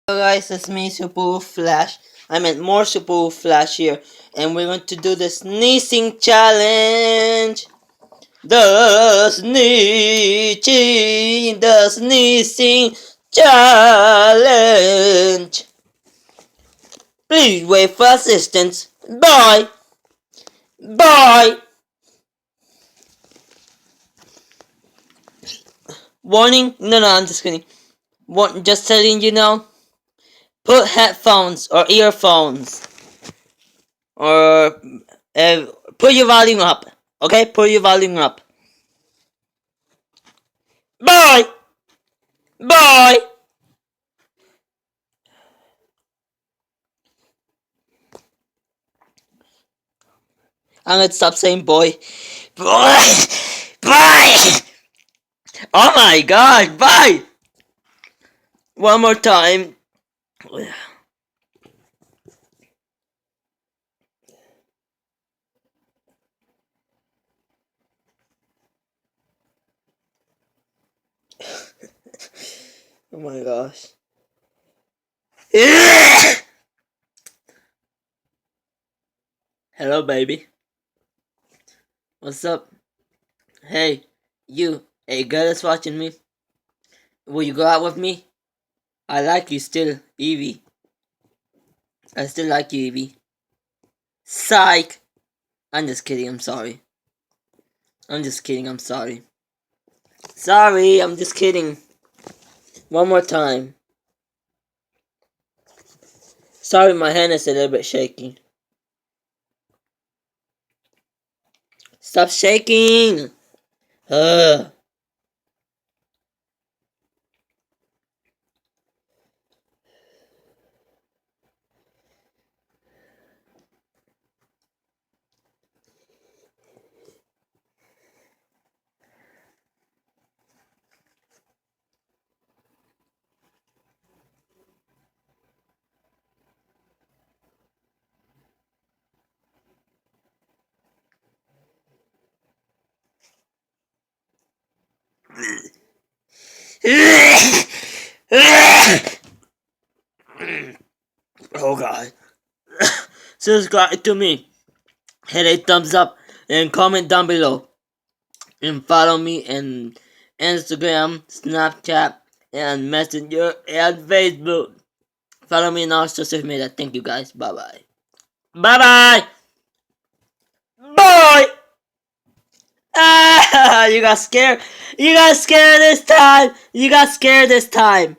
Hello guys, it's me, Super Flash. I meant more Super Flash here, and we're going to do the sneezing challenge. The sneezing challenge. Please wait for assistance. Bye. Bye. Warning? No, I'm just kidding. Just telling you now. Put headphones or earphones or put your volume up. Okay, put your volume up. Bye. Bye. I'm gonna stop saying boy. Boy. Bye. Oh my god. Bye. One more time. Oh my gosh. Hello, baby. What's up? Hey, you. Hey, girl that's watching me. Will you go out with me? I like you still, Evie. I still like you, Evie. Psych! I'm just kidding, I'm sorry. I'm just kidding, I'm sorry. Sorry, I'm just kidding. One more time. Sorry, my hand is a little bit shaky. Stop shaking! Ugh. Oh god. Subscribe to me. Hit a thumbs up and comment down below. And follow me on Instagram, Snapchat, and Messenger, and Facebook. Follow me on all social media. Thank you guys. Bye bye. Bye bye. Bye. Ah, you got scared. You got scared this time. You got scared this time.